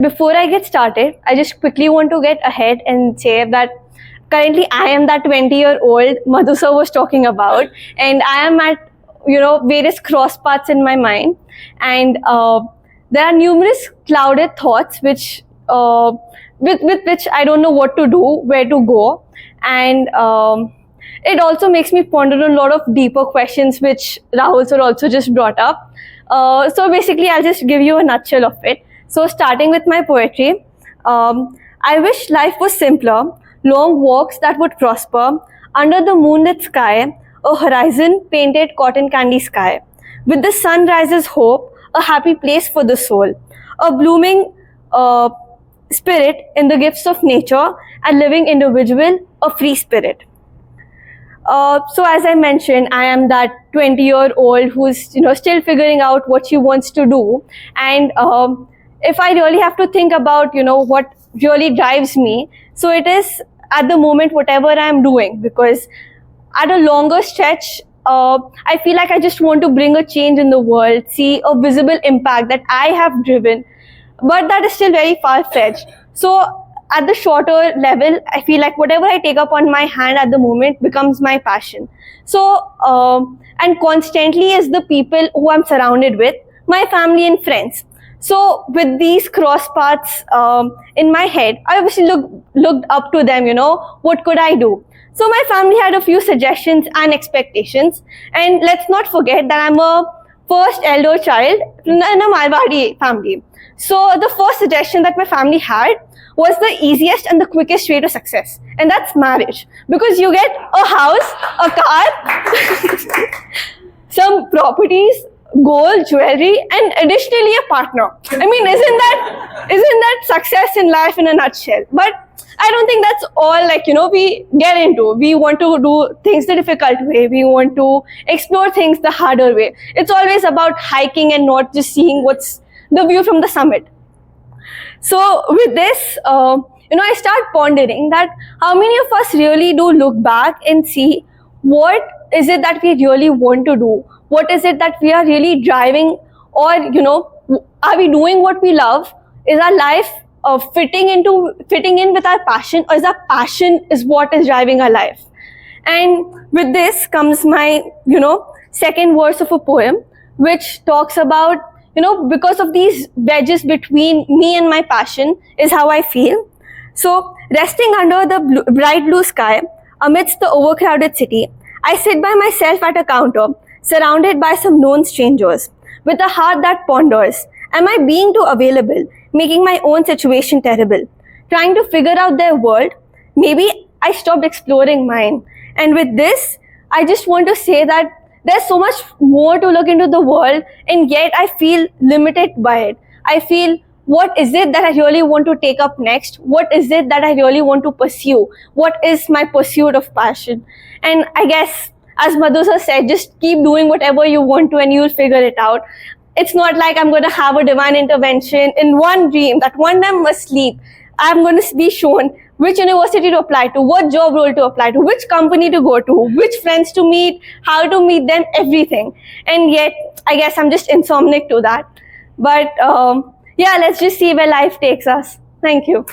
Before I get started, I just quickly want to get ahead and say that currently I am that 20-year-old Madhu sir was talking about, and I am at various cross paths in my mind, and there are numerous clouded thoughts which with which I don't know what to do, where to go, and it also makes me ponder a lot of deeper questions which Rahul sir also just brought up. So basically, I'll just give you a nutshell of it. So starting with my poetry, I wish life was simpler, long walks that would prosper, under the moonlit sky, a horizon painted cotton candy sky. With the sun rises hope, a happy place for the soul, a blooming spirit in the gifts of nature, a living individual, a free spirit. So as I mentioned, I am that 20-year-old who's still figuring out what she wants to do, and if I really have to think about what really drives me, so it is at the moment whatever I'm doing, because at a longer stretch, I feel like I just want to bring a change in the world, see a visible impact that I have driven, but that is still very far-fetched. So at the shorter level, I feel like whatever I take up on my hand at the moment becomes my passion. So, and constantly is the people who I'm surrounded with, my family and friends. So with these cross paths in my head, I obviously looked up to them, what could I do? So my family had a few suggestions and expectations. And let's not forget that I'm a first elder child in a Marwari family. So the first suggestion that my family had was the easiest and the quickest way to success, and that's marriage, because you get a house, a car, some properties, gold, jewelry, and additionally a partner. I mean, isn't that success in life in a nutshell? But I don't think that's all we get into. We want to do things the difficult way. We want to explore things the harder way. It's always about hiking and not just seeing what's the view from the summit. So with this, I start pondering that how many of us really do look back and see what is it that we really want to do? What is it that we are really driving? Or, are we doing what we love? Is our life fitting in with our passion, or is our passion is what is driving our life? And with this comes my, second verse of a poem, which talks about, because of these wedges between me and my passion is how I feel. So resting under the bright blue sky, amidst the overcrowded city, I sit by myself at a counter, surrounded by some known strangers, with a heart that ponders, am I being too available, making my own situation terrible? Trying to figure out their world, maybe I stopped exploring mine. And with this, I just want to say that there's so much more to look into the world, and yet I feel limited by it. I feel, what is it that I really want to take up next? What is it that I really want to pursue? What is my pursuit of passion? And I guess, as Madhu sir said, just keep doing whatever you want to and you'll figure it out. It's not like I'm going to have a divine intervention in one dream that one day I must sleep. I'm going to be shown which university to apply to, what job role to apply to, which company to go to, which friends to meet, how to meet them, everything. And yet, I guess I'm just insomniac to that. But yeah, let's just see where life takes us. Thank you.